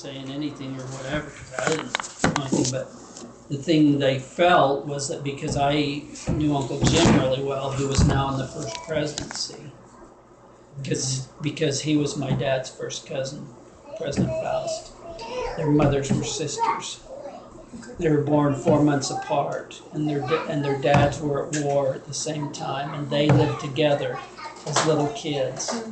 saying anything or whatever, because I didn't know anything, but the thing they felt was that because I knew Uncle Jim really well, who was now in the first presidency, because he was my dad's first cousin, President Faust. Their mothers were sisters. They were born 4 months apart, and their dads were at war at the same time, and they lived together as little kids.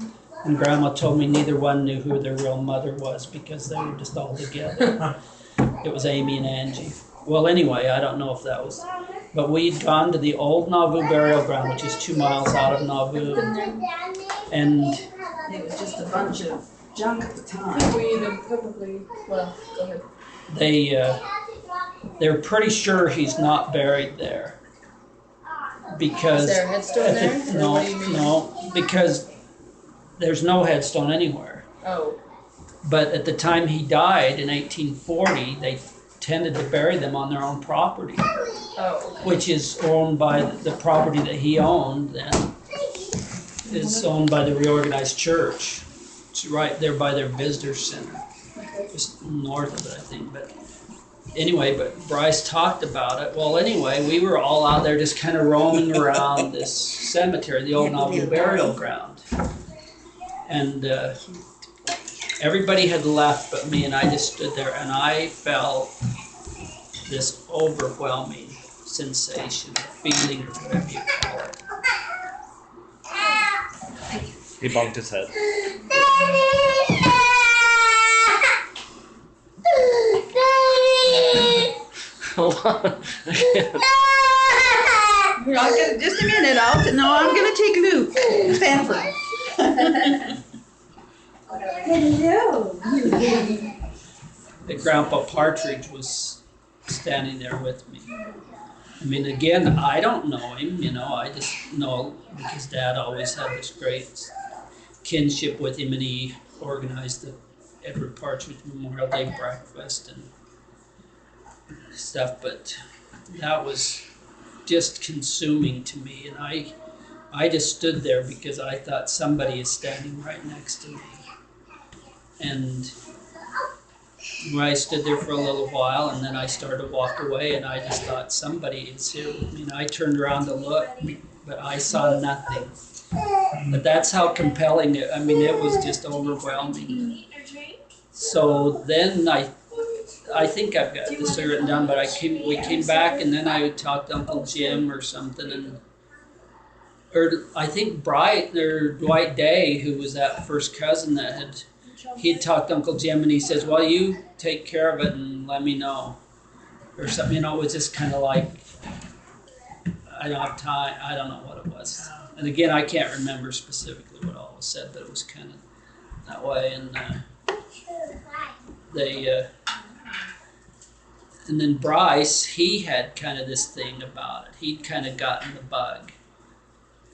And Grandma told me neither one knew who their real mother was because they were just all together. It was Amy and Angie. Well, anyway, I don't know if that was, but we'd gone to the old Nauvoo burial ground, which is 2 miles out of Nauvoo, and it was just a bunch of junk at the time. We even probably, well, go ahead. They're pretty sure he's not buried there. Because is there a headstone there? No, what do you mean? no, because there's no headstone anywhere. Oh. But at the time he died in 1840, they tended to bury them on their own property, Oh. which is owned by the property that he owned then is owned by the Reorganized Church. It's right there by their visitor center, just north of it, I think. But anyway, but Bryce talked about it. Well, anyway, we were all out there just kind of roaming around this cemetery, the old Nauvoo burial ground. And everybody had left but me, and I just stood there, and I felt this overwhelming sensation, feeling, or whatever you call it. He bumped his head. Hold on. Just a minute, I'm gonna take Luke Stanford. Hello. That Grandpa Partridge was standing there with me. I mean, again, I don't know him, I just know because Dad always had this great kinship with him, and he organized the Edward Partridge Memorial Day breakfast and stuff, but that was just consuming to me, and I just stood there because I thought somebody is standing right next to me. And I stood there for a little while, and then I started to walk away, and I just thought somebody is here with me. And I turned around to look, but I saw nothing. But that's how compelling it. I mean, it was just overwhelming. So then I think I've got this written down, but we came back, and then I talked to Uncle Jim or something, or I think Dwight Day, who was that first cousin that he'd talked to Uncle Jim, and he says, well, you take care of it and let me know, or something. It was just kind of like, I don't have time, I don't know what it was. And again, I can't remember specifically what all was said, but it was kind of that way. And and then Bryce, he had kind of this thing about it. He'd kind of gotten the bug,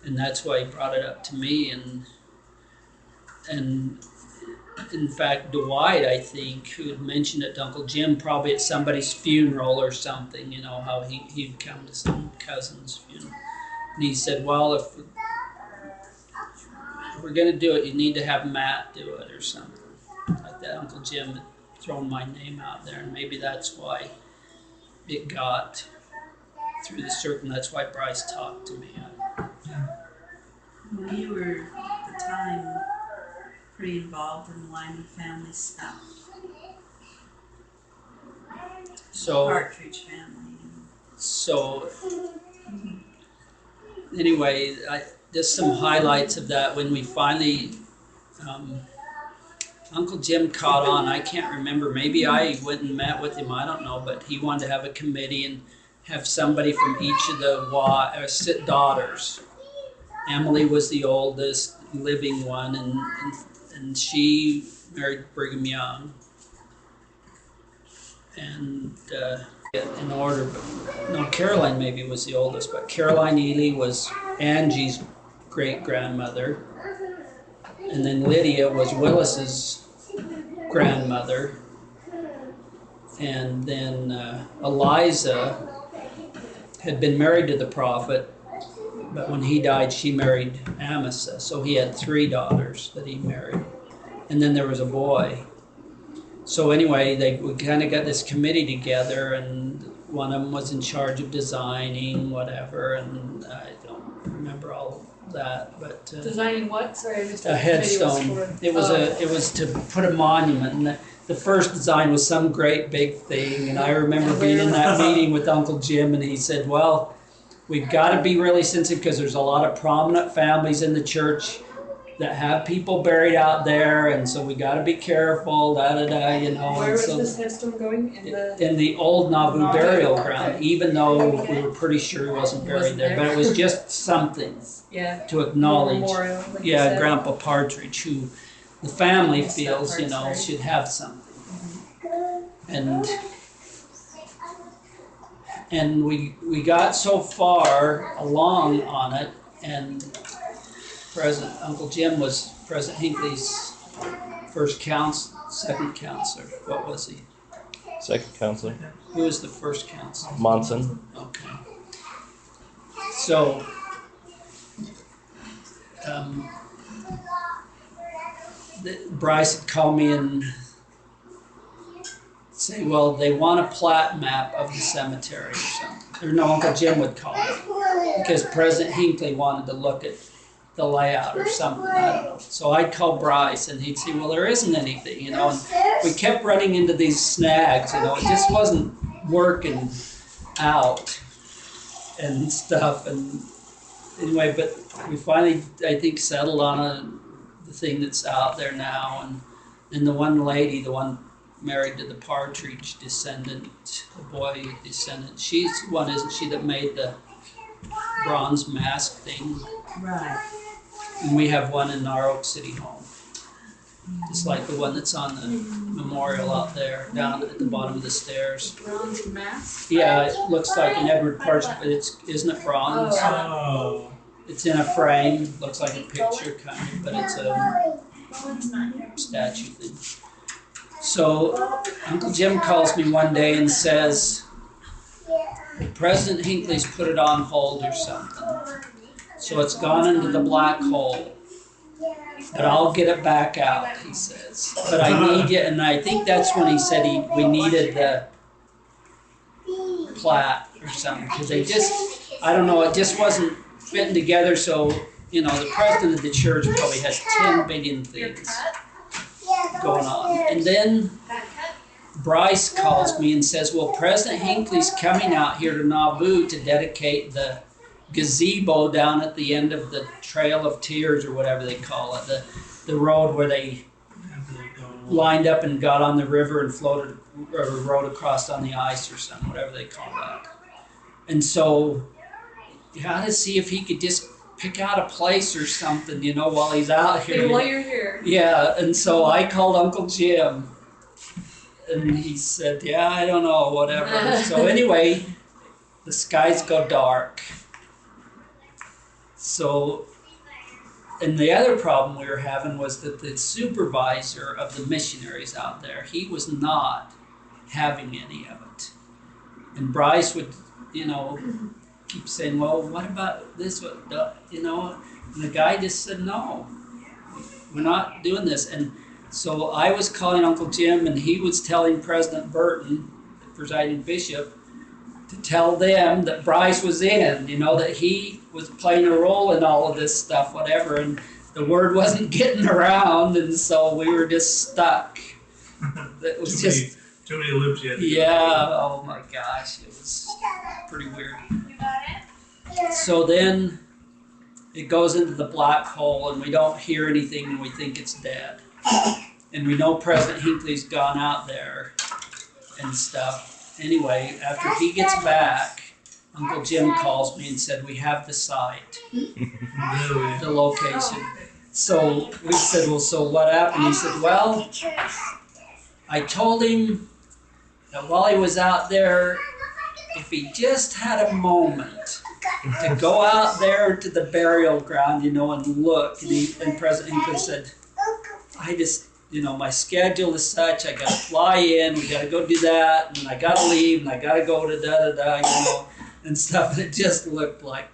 and that's why he brought it up to me. And in fact, Dwight, I think, who had mentioned it to Uncle Jim, probably at somebody's funeral or something, how he'd come to some cousin's funeral. And he said, well, if we're going to do it, you need to have Matt do it or something like that. Uncle Jim had thrown my name out there, and maybe that's why it got through the circle. That's why Bryce talked to me. Well, you were, at the time, pretty involved in the Lyman family stuff. So, Partridge family. So, anyway, just some highlights of that. When we finally, Uncle Jim caught on. I can't remember. Maybe I went and met with him. I don't know. But he wanted to have a committee and have somebody from each of the daughters. Emily was the oldest living one, and she married Brigham Young. And in order, but no, Caroline maybe was the oldest, but Caroline Ely was Angie's great-grandmother. And then Lydia was Willis's grandmother. And then Eliza had been married to the prophet, but when he died, she married Amasa. So he had 3 daughters that he married. And then there was a boy. So anyway, we kind of got this committee together, and one of them was in charge of designing whatever, and I don't remember all that, but Designing what? Sorry, I missed a headstone. It was to put a monument. And the first design was some great big thing, and I remember being in that meeting with Uncle Jim, and he said, "Well, we've got to be really sensitive because there's a lot of prominent families in the church that have people buried out there, and so we got to be careful, you know." Where was so this headstone going? in the old Nauvoo burial ground, even though we were pretty sure he wasn't buried there, but it was just something to acknowledge. Memorial, like you said. Grandpa Partridge, who the family feels, you know, should have something. And we got so far along on it, and Uncle Jim was President Hinckley's second counselor. What was he? Second counselor. Who was the first counselor? Monson. Okay. So, Bryce had called me and say, well, they want a plat map of the cemetery or something. Or no, Uncle Jim would call me because President Hinckley wanted to look at the layout or something. I don't know. So I'd call Bryce and he'd say, well, there isn't anything, you know. And we kept running into these snags, you know. It just wasn't working out and stuff. And anyway, but we finally, I think, settled on the thing that's out there now. And the one lady, the one married to the Partridge descendant, the boy descendant, she's the one, isn't she, that made the bronze mask thing? Right. And we have one in our Oak City home. Just like the one that's on the memorial out there, down at the bottom of the stairs. Bronze mask? Yeah, it looks like an Edward Partridge, but isn't it bronze? Oh. It's in a frame, looks like a picture kind of, but it's a statue thing. So Uncle Jim calls me one day and says, President Hinckley's put it on hold or something. So it's gone into the black hole. But I'll get it back out, he says. But I need you, and I think that's when he said we needed the plat or something. Because they just, I don't know, it just wasn't fitting together. So, you know, the president of the church probably has 10 billion things going on. And then Bryce calls me and says, well, President Hinckley's coming out here to Nauvoo to dedicate the gazebo down at the end of the Trail of Tears or whatever they call it, the road where they lined up and got on the river and floated or rode across on the ice or something, whatever they call that. And so you had to see if he could just pick out a place or something, you know, while he's out here. While you're here. Yeah, and so I called Uncle Jim, and he said, yeah, I don't know, whatever. So anyway, the skies go dark. So, and the other problem we were having was that the supervisor of the missionaries out there, he was not having any of it. And Bryce would, you know, keep saying, well, what about this, you know, and the guy just said, no, we're not doing this. And so I was calling Uncle Jim, and he was telling President Burton, the presiding bishop, to tell them that Bryce was in, you know, that he was playing a role in all of this stuff, whatever, and the word wasn't getting around, and so we were just stuck. It was too many loops yet. Yeah, oh my gosh, it was pretty weird. So then it goes into the black hole, and we don't hear anything, and we think it's dead. And we know President Hinckley's gone out there and stuff. Anyway, after he gets back, Uncle Jim calls me and said, we have the site, the location. So we said, well, so what happened? He said, well, I told him that while he was out there, if he just had a moment to go out there to the burial ground, you know, and look. And President Hinckley said, I just, you know, my schedule is such, I gotta fly in, we gotta go do that, and I gotta leave, and I gotta go to da-da-da, you know, and stuff. And it just looked like,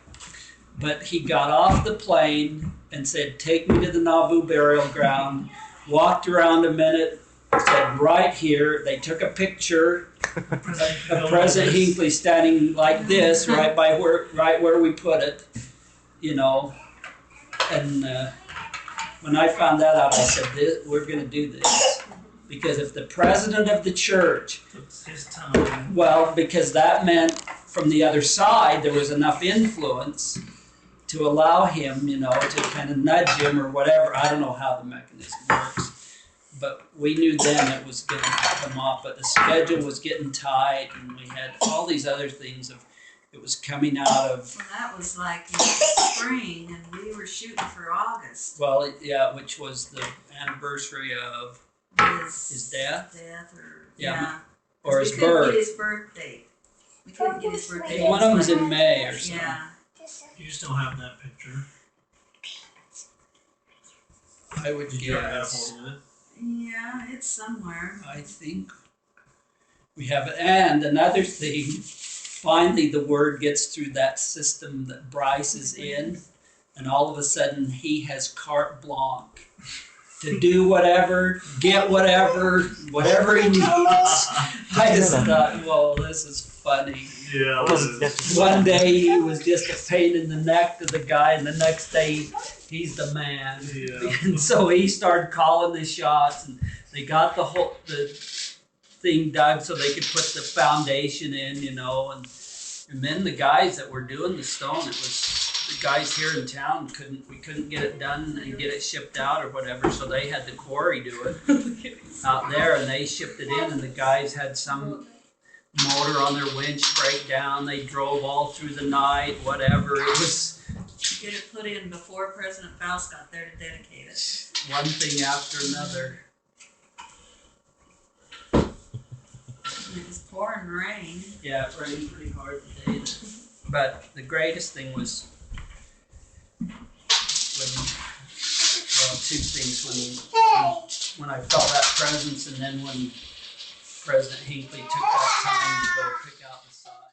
but he got off the plane and said, take me to the Nauvoo burial ground, walked around a minute, said right here, they took a picture of President Hinckley standing like this, right where we put it, you know. And when I found that out, I said, we're going to do this. Because if the president of the church, It's his time. well, because that meant from the other side there was enough influence to allow him, you know, to kind of nudge him or whatever. I don't know how the mechanism works. But we knew then it was going to come off, but the schedule was getting tight, and we had all these other things of it was coming out of. Well, that was like in the spring, and we were shooting for August. Well, yeah, which was the anniversary of his death, or yeah, or his we couldn't birth. get his birthday. We couldn't get his birthday. One of them's in May or something. Yeah. You still have that picture. I would Did you ever get a guess. hold of it? Yeah, it's somewhere. I think we have it. And another thing, finally the word gets through that system that Bryce is in, and all of a sudden he has carte blanche to do whatever, get whatever he needs. I just thought, well, this is funny. Yeah, One day he was just a pain in the neck to the guy, and the next day he's the man. Yeah. And so he started calling the shots, and they got the thing dug so they could put the foundation in, you know, and then the guys that were doing the stone, it was the guys here in town we couldn't get it done and get it shipped out or whatever, so they had the quarry do it out there, and they shipped it in, and the guys had some motor on their winch break down. They drove all through the night, whatever. It was Get it put in before President Faust got there to dedicate it. one thing after another. And it was pouring rain. Yeah, it rained pretty hard today. But the greatest thing was two things. When I felt that presence, and then when President Hinckley took that time to go pick out the sign.